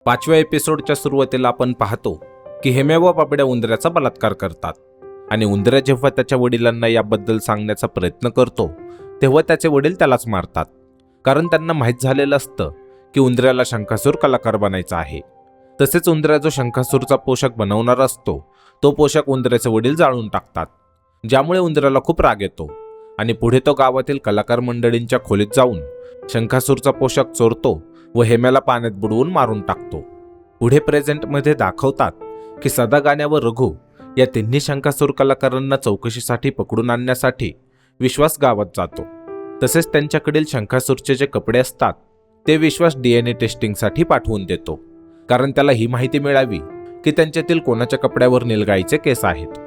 5व्या एपिसोडच्या सुरुवातीला आपण पाहतो की हेमे व बाबड्या उंदराचा बलात्कार करतात आणि उंदऱ्या जेव्हा त्याच्या वडिलांना याबद्दल सांगण्याचा प्रयत्न करतो तेव्हा त्याचे वडील त्यालाच मारतात, कारण त्यांना माहीत झालेलं असतं की उंदऱ्याला शंखासूर कलाकार बनायचा आहे. तसेच उंदऱ्या जो शंखासूरचा पोशाख बनवणार असतो तो पोशाख उंदऱ्याचे वडील जाळून टाकतात, ज्यामुळे उंदऱ्याला खूप राग येतो आणि पुढे तो गावातील कलाकार मंडळींच्या खोलीत जाऊन शंखासूरचा पोशाख चोरतो व हेम्याला पाण्यात बुडवून मारून टाकतो. पुढे प्रेझेंटमध्ये दाखवतात की सदा गाण्या व रघु या तिन्ही शंखासूर कलाकारांना चौकशीसाठी पकडून आणण्यासाठी विश्वास गावात जातो. तसेच त्यांच्याकडील शंखासूरचे जे कपडे असतात ते विश्वास DNA टेस्टिंगसाठी पाठवून देतो, कारण त्याला ही माहिती मिळावी की त्यांच्यातील कोणाच्या कपड्यावर नीलगाईचे केस आहेत.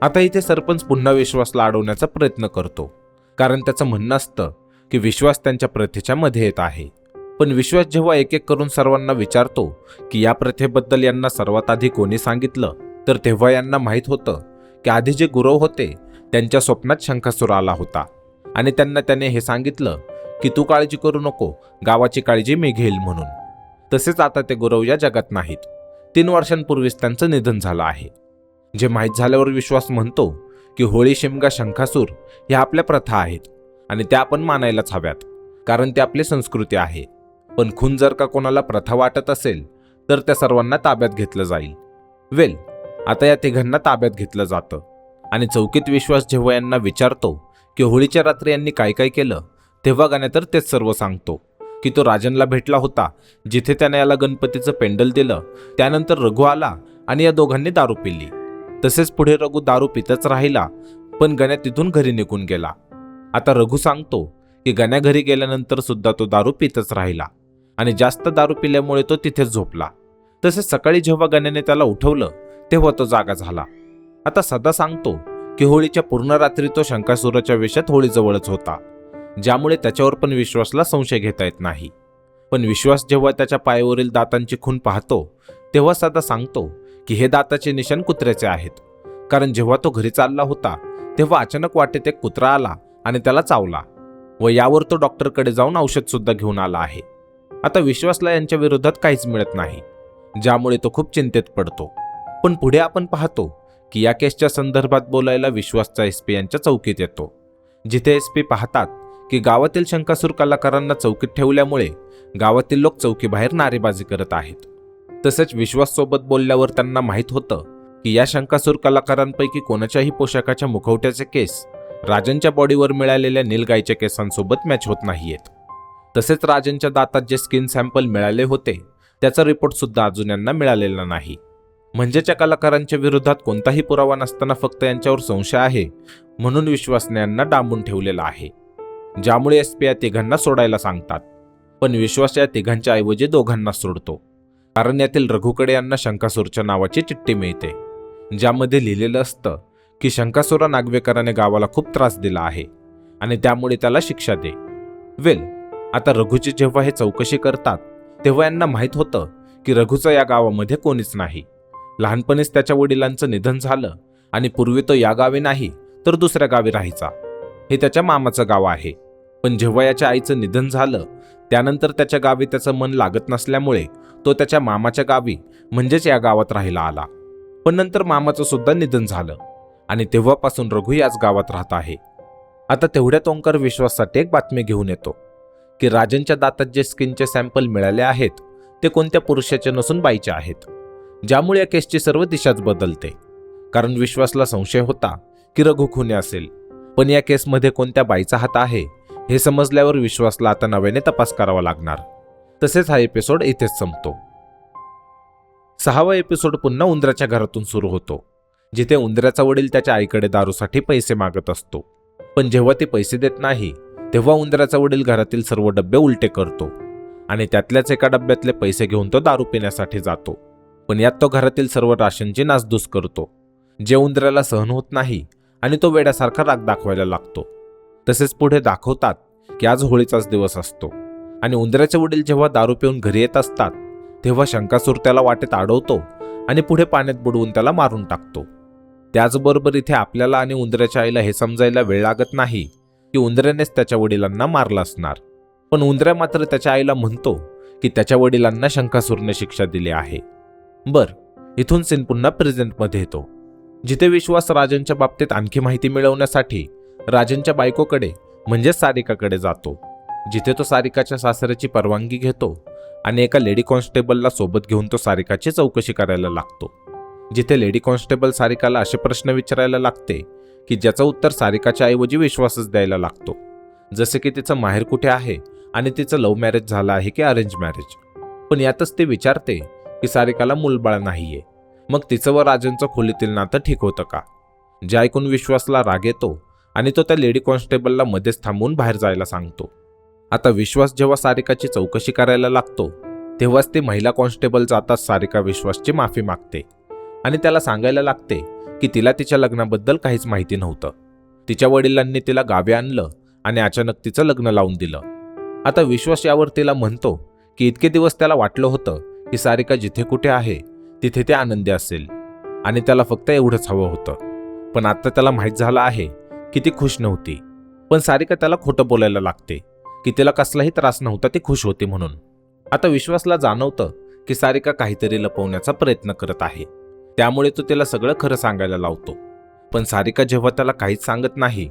आता इथे सरपंच पुन्हा विश्वासला अडवण्याचा प्रयत्न करतो, कारण त्याचं म्हणणं असतं की विश्वास त्यांच्या प्रथेच्या मध्ये येत आहे. पण विश्वास जेव्हा एक एक करून सर्वांना विचारतो की या प्रथेबद्दल यांना सर्वात आधी कोणी सांगितलं, तर तेव्हा यांना माहीत होतं की आधी जे गुरव होते त्यांच्या स्वप्नात शंखासूर आला होता आणि त्यांना त्याने हे सांगितलं की तू काळजी करू नको, गावाची काळजी मी घेईल म्हणून. तसेच आता ते गुरव या जगात नाहीत. 3 वर्षांपूर्वीच त्यांचं निधन झालं आहे. जे माहीत झाल्यावर विश्वास म्हणतो की होळी, शिमगा, शंखासूर ह्या आपल्या प्रथा आहेत आणि त्या आपण मानायलाच हव्यात, कारण ते आपली संस्कृती आहे. पण खून जर का कोणाला प्रथा वाटत असेल तर त्या सर्वांना ताब्यात घेतलं जाईल. आता या तिघांना ताब्यात घेतलं जातं आणि चौकीत विश्वास जेव्हा यांना विचारतो की होळीच्या रात्री यांनी काय काय केलं, तेव्हा गाण्या तर तेच सर्व सांगतो की तो राजनला भेटला होता, जिथे त्याने याला गणपतीचं पेंडल दिलं. त्यानंतर रघु आला आणि या दोघांनी दारू पिली. तसेच पुढे रघु दारू पितच राहिला, पण गण्या तिथून घरी निघून गेला. आता रघु सांगतो की गण्या घरी गेल्यानंतर सुद्धा तो दारू पितच राहिला आणि जास्त दारू पिल्यामुळे तो तिथेच झोपला. तसेच सकाळी जेव्हा गण्याने त्याला उठवलं तेव्हा तो जागा झाला. आता सदा सांगतो की होळीच्या पूर्ण रात्री तो शंखासूराच्या वेशात होळीजवळच होता, ज्यामुळे त्याच्यावर पण विश्वासला संशय घेता येत नाही. पण विश्वास जेव्हा त्याच्या पायावरील दातांची खून पाहतो तेव्हा सदा सांगतो की हे दाताचे निशाण कुत्र्याचे आहेत, कारण जेव्हा तो घरी चालला होता तेव्हा अचानक वाटेत एक कुत्रा आला आणि त्याला चावला व यावर तो डॉक्टरकडे जाऊन औषध सुद्धा घेऊन आला आहे. आता विश्वासला यांच्या विरोधात काहीच मिळत नाही, ज्यामुळे तो खूप चिंतेत पडतो. पण पुढे आपण पाहतो की या केसच्या संदर्भात बोलायला विश्वासचा SP यांच्या चौकीत येतो, जिथे SP पाहतात की गावातील शंखासूर कलाकारांना चौकीत ठेवल्यामुळे गावातील लोक चौकीबाहेर नारेबाजी करत आहेत. तसेच विश्वास सोबत बोलल्यावर त्यांना माहीत होतं की या शंखासूर कलाकारांपैकी कोणाच्याही पोशाखाच्या मुखवट्याचे केस राजनच्या बॉडीवर मिळालेल्या नीलगाईच्या केसांसोबत मॅच होत नाहीयेत. तसेच राजनच्या दातात जे स्किन सॅम्पल मिळाले होते त्याचा रिपोर्ट सुद्धा अजून यांना मिळालेला नाही. म्हणजे त्या कलाकारांच्या विरोधात कोणताही पुरावा नसताना फक्त यांच्यावर संशय आहे म्हणून विश्वासने यांना डांबून ठेवलेला आहे, ज्यामुळे SP या तिघांना सोडायला सांगतात. पण विश्वास या तिघांच्या ऐवजी दोघांना सोडतो, कारण यातील रघुकडे यांना शंखासूरच्या नावाची चिठ्ठी मिळते, ज्यामध्ये लिहिलेलं असतं की शंखासूर नागवेकराने गावाला खूप त्रास दिला आहे आणि त्यामुळे त्याला शिक्षा दे. आता रघुची जेव्हा हे चौकशी करतात तेव्हा यांना माहीत होतं की रघुचं या गावामध्ये कोणीच नाही. लहानपणीच त्याच्या वडिलांचं निधन झालं आणि पूर्वी तो या गावी नाही तर दुसऱ्या गावी राहायचा. हे त्याच्या मामाचं गाव आहे. पण जेव्हा याच्या आईचं निधन झालं त्यानंतर त्याच्या गावी त्याचं मन लागत नसल्यामुळे तो त्याच्या मामाच्या गावी म्हणजेच या गावात राहायला आला. पण नंतर मामाचं सुद्धा निधन झालं आणि तेव्हापासून रघु याच गावात राहत आहे. आता तेवढ्यात ओंकार विश्वासासाठी एक बातमी घेऊन येतो की राजनच्या दातात जे स्किनचे सॅम्पल मिळाले आहेत ते कोणत्या पुरुषाचे नसून बाईचे आहेत, ज्यामुळे या केसची सर्व दिशाच बदलते. कारण विश्वासला संशय होता की रघु खुनी असेल, पण या केसमध्ये कोणत्या बाईचा हात आहे हे समजल्यावर विश्वासला आता नव्याने तपास करावा लागणार. तसेच हा एपिसोड इथेच संपतो. 6वा एपिसोड पुन्हा उंदराच्या घरातून सुरू होतो, जिथे उंदराचा वडील त्याच्या आईकडे दारूसाठी पैसे मागत असतो. पण जेव्हा ते पैसे देत नाही तेव्हा उंदराचा वडील घरातील सर्व डब्बे उलटे करतो आणि त्यातल्याच एका डब्यातले पैसे घेऊन तो दारू पिण्यासाठी जातो. पण यात तो घरातील सर्व राशनची नासधूस करतो, जे उंदराला सहन होत नाही आणि तो वेड्यासारखा राग दाखवायला लागतो. तसेच पुढे दाखवतात की आज होळीचाच दिवस असतो आणि उंदराचे वडील जेव्हा दारू पिऊन घरी येत असतात तेव्हा शंखासूर त्याला वाटेत अडवतो आणि पुढे पाण्यात बुडवून त्याला मारून टाकतो. त्याचबरोबर इथे आपल्याला आणि उंदराच्या आईला हे समजायला वेळ लागत नाही की उंदरानेच त्याच्या वडिलांना मारलं असणार. पण उंदऱ्या मात्र त्याच्या आईला म्हणतो की त्याच्या वडिलांना शंखासूरने शिक्षा दिली आहे. इथून सीन पुन्हा प्रेझेंटमध्ये येतो, जिथे विश्वास राजनच्या बाबतीत आणखी माहिती मिळवण्यासाठी राजनच्या बायकोकडे म्हणजेच सारिकाकडे जातो, जिथे तो सारिकाच्या सासऱ्याची परवानगी घेतो आणि एका लेडी कॉन्स्टेबलला सोबत घेऊन तो सारिकाची चौकशी करायला लागतो, जिथे लेडी कॉन्स्टेबल सारिकाला असे प्रश्न विचारायला लागते की ज्याचं उत्तर सारिकाच्या ऐवजी विश्वासच द्यायला लागतो, जसे की तिचं माहेर कुठे आहे आणि तिचं लव्ह मॅरेज झालं आहे की अरेंज मॅरेज. पण यातच ते विचारते की सारिकाला मूलबाळ नाहीये, मग तिचं व राजनचं खोलीतील नातं ठीक होतं का? जे ऐकून विश्वासला राग येतो आणि तो त्या लेडी कॉन्स्टेबलला मध्येच थांबवून बाहेर जायला सांगतो. आता विश्वास जेव्हा सारिकाची चौकशी करायला लागतो तेव्हाच ती महिला कॉन्स्टेबल जाताच सारिका विश्वासची माफी मागते आणि त्याला सांगायला लागते की तिला तिच्या लग्नाबद्दल काहीच माहिती नव्हतं. तिच्या वडिलांनी तिला गावी आणलं आणि अचानक तिचं लग्न लावून दिलं. आता विश्वास यावर तिला म्हणतो की इतके दिवस त्याला वाटलं होतं की सारिका जिथे कुठे आहे तिथे ते आनंदी असेल आणि त्याला फक्त एवढंच हवं होतं, पण आता त्याला माहीत झालं आहे की ती खुश नव्हती. पण सारिका त्याला खोटं बोलायला लागते की तिला कसलाही त्रास नव्हता, ती खुश होती म्हणून. आता विश्वासला जाणवतं की सारिका काहीतरी लपवण्याचा प्रयत्न करत आहे, त्यामुळे तो तिला सगळं खरं सांगायला लावतो. पण सारिका जेव्हा त्याला काहीच सांगत नाही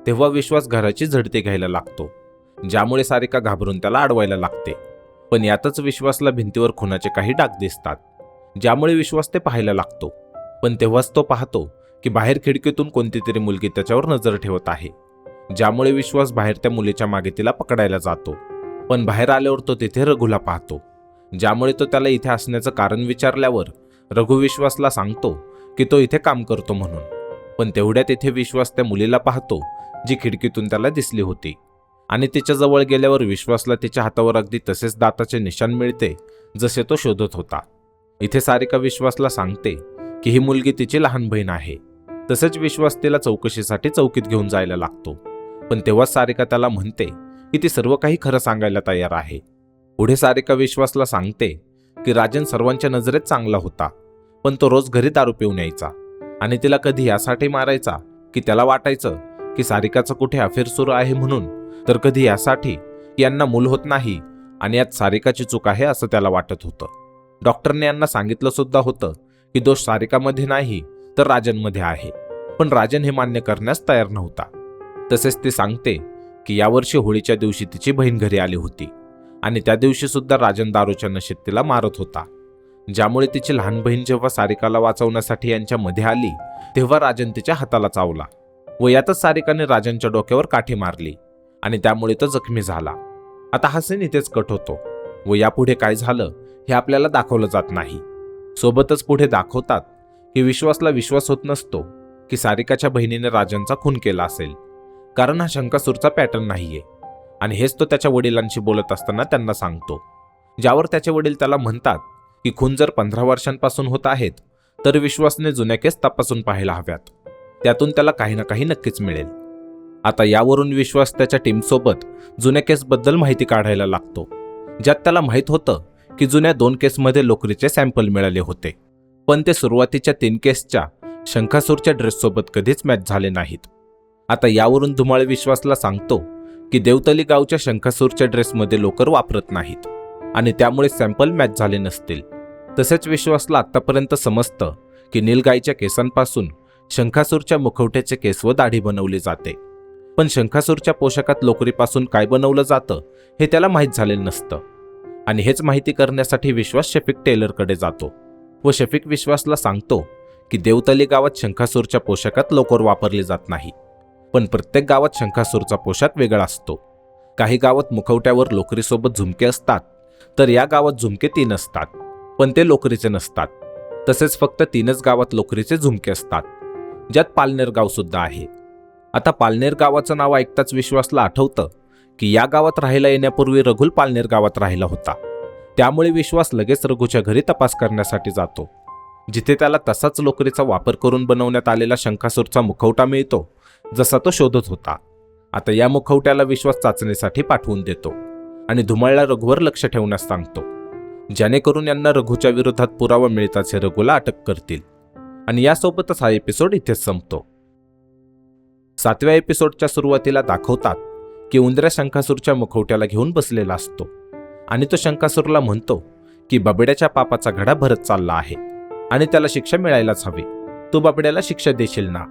तेव्हा विश्वास घराची झडती घ्यायला लागतो, ज्यामुळे सारिका घाबरून त्याला अडवायला लागते. पण यातच विश्वासला भिंतीवर खुनाचे काही डाग दिसतात, ज्यामुळे विश्वास ते पाहायला लागतो. पण तेव्हाच तो पाहतो की बाहेर खिडकीतून कोणती तरी मुलगी त्याच्यावर नजर ठेवत आहे, ज्यामुळे विश्वास बाहेर त्या मुलीच्या मागे तिला पकडायला जातो. पण बाहेर आल्यावर तो तिथे रघुला पाहतो, ज्यामुळे तो त्याला इथे असण्याचं कारण विचारल्यावर रघु विश्वासला सांगतो की तो इथे काम करतो म्हणून. पण तेवढ्यात इथे विश्वास त्या मुलीला पाहतो जी खिडकीतून त्याला दिसली होती आणि तिच्या जवळ गेल्यावर विश्वासला तिच्या हातावर अगदी तसेच दाताचे निशाण मिळते जसे तो शोधत होता. इथे सारिका विश्वासला सांगते की ही मुलगी तिची लहान बहीण आहे. तसेच विश्वास तिला चौकशीसाठी चौकीत घेऊन जायला लागतो. पण तेव्हा सारिका त्याला म्हणते की ती सर्व काही खरं सांगायला तयार आहे. पुढे सारिका विश्वासला सांगते की राजन सर्वांच्या नजरेत चांगला होता, पण तो रोज घरी दारू पिऊन यायचा आणि तिला कधी यासाठी मारायचा की त्याला वाटायचं की सारिकाचं कुठे अफेअर सुरू आहे म्हणून, तर कधी यासाठी की यांना मूल होत नाही आणि यात सारिकाची चूक आहे असं त्याला वाटत होतं. डॉक्टरने यांना सांगितलं सुद्धा होतं की दोष सारिकामध्ये नाही तर राजनमध्ये आहे, पण राजन हे मान्य करण्यास तयार नव्हता. तसेच ती सांगते की यावर्षी होळीच्या दिवशी तिची बहीण घरी आली होती आणि त्या दिवशी सुद्धा राजन दारूच्या नशेत तिला मारत होता, ज्यामुळे तिची लहान बहीण जेव्हा सारिकाला वाचवण्यासाठी यांच्यामध्ये आली तेव्हा राजन तिच्या हाताला चावला व यातच सारिकाने राजनच्या डोक्यावर काठी मारली आणि त्यामुळे तो जखमी झाला. आता हा सीन इथेच कट होतो व यापुढे काय झालं हे आपल्याला दाखवलं जात नाही. सोबतच पुढे दाखवतात की विश्वासला विश्वास होत नसतो की सारिकाच्या बहिणीने राजनचा खून केला असेल, कारण हा शंकासूरचा पॅटर्न नाहीये आणि हेच तो त्याच्या वडिलांशी बोलत असताना त्यांना सांगतो, ज्यावर त्याचे वडील त्याला म्हणतात की खून जर 15 वर्षांपासून होत आहेत तर विश्वासने जुन्या केस तपासून पाहायला हव्यात, त्यातून त्याला काही ना काही नक्कीच मिळेल. आता यावरून विश्वास त्याच्या टीमसोबत जुन्या केसबद्दल माहिती काढायला लागतो, ज्यात त्याला माहीत होतं की जुन्या 2 केसमध्ये लोकरीचे सॅम्पल मिळाले होते, पण ते सुरुवातीच्या 3 केसच्या शंखासूरच्या ड्रेससोबत कधीच मॅच झाले नाहीत. आता यावरून धुमाळ विश्वासला सांगतो की देवतली गावच्या शंखासूरच्या ड्रेसमध्ये लोकर वापरत नाहीत आणि त्यामुळे सॅम्पल मॅच झाले नसतील. तसेच विश्वासला आत्तापर्यंत समजतं की नीलगाईच्या केसांपासून शंखासूरच्या मुखवट्याचे केस व दाढी बनवली जाते, पण शंखासूरच्या पोशाखात लोकरीपासून काय बनवलं जातं हे त्याला माहीत झालेलं नसतं. आणि हेच माहिती करण्यासाठी विश्वास शफिक टेलरकडे जातो व शफिक विश्वासला सांगतो की देवतली गावात शंखासूरच्या पोशाखात लोकर वापरली जात नाही, पण प्रत्येक गावात शंखासूरचा पोशाख वेगळा असतो. काही गावात मुखवट्यावर लोकरीसोबत झुमके असतात, तर या गावात झुमके 3 असतात, पण ते लोकरीचे नसतात. तसेच फक्त 3च गावात लोकरीचे झुमके असतात, ज्यात पालनेर गाव सुद्धा आहे. आता पालनेर गावाचं नाव ऐकताच विश्वासला आठवतं की या गावात राहायला येण्यापूर्वी रघुल पालनेर गावात राहिला होता. त्यामुळे विश्वास लगेच रघुच्या घरी तपास करण्यासाठी जातो, जिथे त्याला तसाच लोकरीचा वापर करून बनवण्यात आलेला शंखासूरचा मुखवटा मिळतो जसा तो शोधत होता. आता या मुखवट्याला विश्वास चाचणीसाठी पाठवून देतो आणि धुमाळला रघुवर लक्ष ठेवण्यास सांगतो, जेणेकरून यांना रघुच्या विरोधात पुरावा मिळताच हे रघुला अटक करतील. आणि यासोबतच हा एपिसोड इथेच संपतो. 7व्या एपिसोडच्या सुरुवातीला दाखवतात की उंदऱ्या शंखासूरच्या मुखवट्याला घेऊन बसलेला असतो आणि तो शंकासूरला म्हणतो की बबड्याच्या पापाचा घडा भरत चालला आहे आणि त्याला शिक्षा मिळायलाच हवी. तू बबड्याला शिक्षा देशील ना?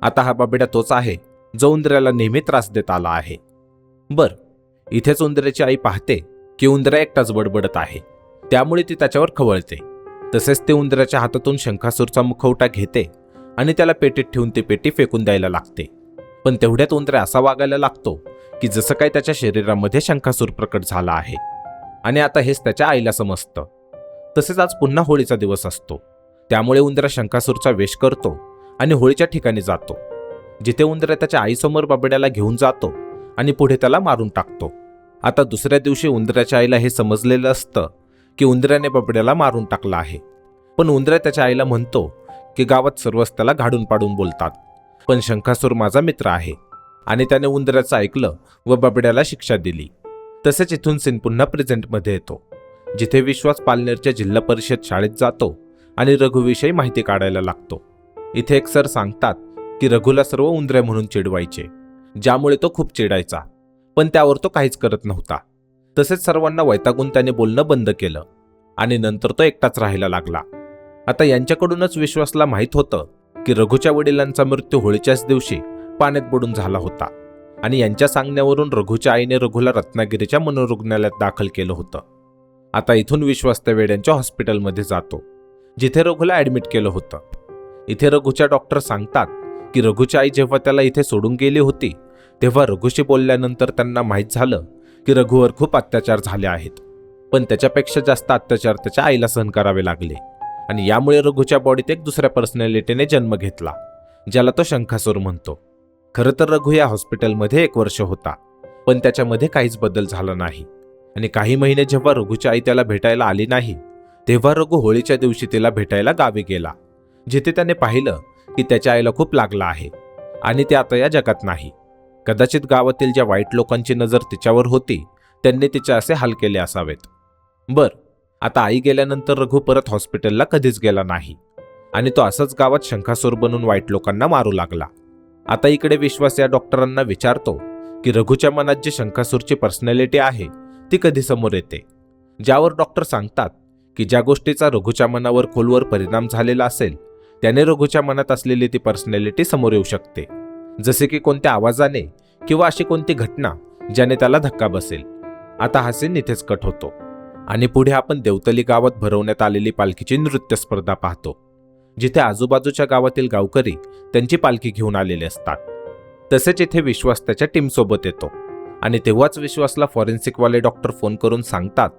आता हा बबड्या तोच आहे जो उंदऱ्याला नेहमी त्रास देत आला आहे. बर, इथेच उंदऱ्याची आई पाहते की उंदऱ्या एकटाच बडबडत आहे, त्यामुळे ती त्याच्यावर खवळते. तसेच ते उंदऱ्याच्या हातातून शंखासूरचा मुखवटा घेते आणि त्याला पेटीत ठेवून ती पेटी फेकून द्यायला लागते. पण तेवढ्यात उंदऱ्या असा वागायला लागतो की जसं काय त्याच्या शरीरामध्ये शंखासूर प्रकट झाला आहे आणि आता हेच त्याच्या आईला समजतं. तसेच आज पुन्हा होळीचा दिवस असतो, त्यामुळे उंदऱ्या शंखासूरचा वेश करतो आणि होळीच्या ठिकाणी जातो, जिथे उंदऱ्या त्याच्या आईसमोर बबड्याला घेऊन जातो आणि पुढे त्याला मारून टाकतो. आता दुसऱ्या दिवशी उंदऱ्याच्या आईला हे समजलेलं असतं की उंदऱ्याने बबड्याला मारून टाकलं आहे. पण उंदऱ्या त्याच्या आईला म्हणतो की गावात सर्वच त्याला घाडून पाडून बोलतात, पण शंखासूर माझा मित्र आहे आणि त्याने उंदऱ्याचं ऐकलं व बबड्याला शिक्षा दिली. तसेच इथून सीन पुन्हा प्रेझेंटमध्ये येतो, जिथे विश्वास पालनेरच्या जिल्हा परिषद शाळेत जातो आणि रघुविषयी माहिती काढायला लागतो. इथे एक सर सांगतात की रघुला सर्व उंदऱ्या म्हणून चिडवायचे, ज्यामुळे तो खूप चिडायचा, पण त्यावर तो काहीच करत नव्हता. तसेच सर्वांना वैतागून त्याने बोलणं बंद केलं आणि नंतर तो एकटाच राहायला लागला. आता यांच्याकडूनच विश्वासला माहीत होतं की रघुच्या वडिलांचा मृत्यू होळीच्याच दिवशी पाण्यात बुडून झाला होता आणि यांच्या सांगण्यावरून रघुच्या आईने रघुला रत्नागिरीच्या मनोरुग्णालयात दाखल केलं होतं. आता इथून विश्वास त्या वेड्यांच्या हॉस्पिटलमध्ये जातो, जिथे रघुला ॲडमिट केलं होतं. इथे रघुच्या डॉक्टर सांगतात की रघुची आई जेव्हा त्याला इथे सोडून गेली होती तेव्हा रघुशी बोलल्यानंतर त्यांना माहीत झालं की रघुवर खूप अत्याचार झाले आहेत, पण त्याच्यापेक्षा जास्त अत्याचार त्याच्या आईला सहन करावे लागले आणि यामुळे रघुच्या बॉडीत एक दुसऱ्या पर्सनॅलिटीने जन्म घेतला, ज्याला तो शंखासूर म्हणतो. खरं तर रघु या हॉस्पिटलमध्ये 1 वर्ष होता, पण त्याच्यामध्ये काहीच बदल झाला नाही आणि काही महिने जेव्हा रघुची आई त्याला भेटायला आली नाही तेव्हा रघु होळीच्या दिवशी तिला भेटायला गावी गेला, जिथे त्याने पाहिलं की त्याच्या आईला खूप लागला आहे आणि ते आता या जगात नाही. कदाचित गावातील ज्या वाईट लोकांची नजर तिच्यावर होती त्यांनी तिचे असे हाल केले असावेत. आता आई गेल्यानंतर रघु परत हॉस्पिटलला कधीच गेला नाही आणि तो असंच गावात शंखासूर बनून वाईट लोकांना मारू लागला. आता इकडे विश्वास या डॉक्टरांना विचारतो की रघुच्या मनात जी शंखासूरची पर्सनॅलिटी आहे ती कधी समोर येते, ज्यावर डॉक्टर सांगतात की ज्या गोष्टीचा रघुच्या मनावर खोलवर परिणाम झालेला असेल त्याने रघुच्या मनात असलेली ती पर्सनॅलिटी समोर येऊ शकते, जसे की कोणत्या आवाजाने किंवा अशी कोणती घटना ज्याने त्याला धक्का बसेल. आता हा सीन इथेच कट होतो आणि पुढे आपण देवतली गावात भरवण्यात आलेली पालखीची नृत्य स्पर्धा पाहतो, जिथे आजूबाजूच्या गावातील गावकरी त्यांची पालखी घेऊन आलेले असतात. तसेच इथे विश्वास त्याच्या टीमसोबत येतो आणि तेव्हाच विश्वासला फॉरेन्सिकवाले डॉक्टर फोन करून सांगतात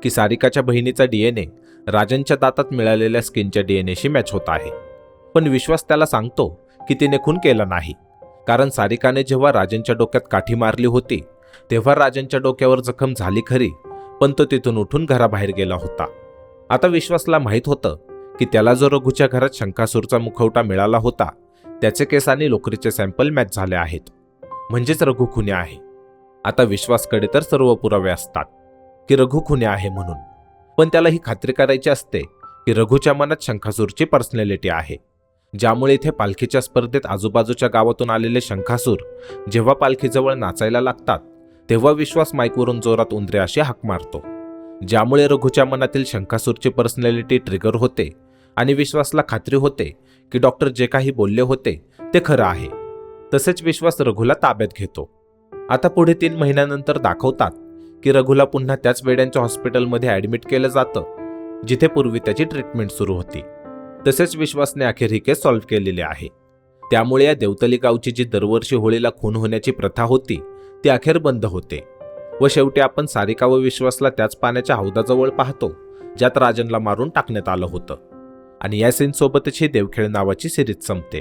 की सारिकाच्या बहिणीचा DNA राजनच्या दातात मिळालेल्या स्किनच्या DNAशी मॅच होत आहे. पण विश्वास त्याला सांगतो की तिने खून केला नाही, कारण सारिकाने जेव्हा राजनच्या डोक्यात काठी मारली होती तेव्हा राजनच्या डोक्यावर जखम झाली खरी, पण तो तिथून उठून घराबाहेर गेला होता. आता विश्वासला माहीत होतं की त्याला जो रघुच्या घरात शंखासूरचा मुखवटा मिळाला होता त्याचे केस आणि लोकरीचे सॅम्पल मॅच झाले आहेत, म्हणजेच रघु खुनी आहे. आता विश्वासकडे तर सर्व पुरावे असतात की रघु खुनी आहे म्हणून, पण त्याला ही खात्री करायची असते की रघुच्या मनात शंखासूरची पर्सनॅलिटी आहे, ज्यामुळे इथे पालखीच्या स्पर्धेत आजूबाजूच्या गावातून आलेले शंखासूर जेव्हा पालखीजवळ नाचायला लागतात तेव्हा विश्वास माईकवरून जोरात उंदरे अशी हाक मारतो, ज्यामुळे रघुच्या मनातील शंखासूरची पर्सनॅलिटी ट्रिगर होते आणि विश्वासला खात्री होते की डॉक्टर जे काही बोलले होते ते खरं आहे. तसेच विश्वास रघुला ताब्यात घेतो. आता पुढे 3 महिन्यानंतर दाखवतात की रघुला पुन्हा त्याच वेड्यांच्या हॉस्पिटलमध्ये ॲडमिट केलं जातं, जिथे पूर्वी त्याची ट्रीटमेंट सुरू होती. तसेच विश्वासने अखेर ही केस सॉल्व्ह केलेली आहे, त्यामुळे या देवतली गावची जी दरवर्षी होळीला खून होण्याची प्रथा होती ती अखेर बंद होते व शेवटी आपण सारिका व विश्वासला त्याच पाण्याच्या हौदाजवळ पाहतो ज्यात राजनला मारून टाकण्यात आलं होतं आणि या सीनसोबतच ही देवखेळ नावाची सिरीज संपते.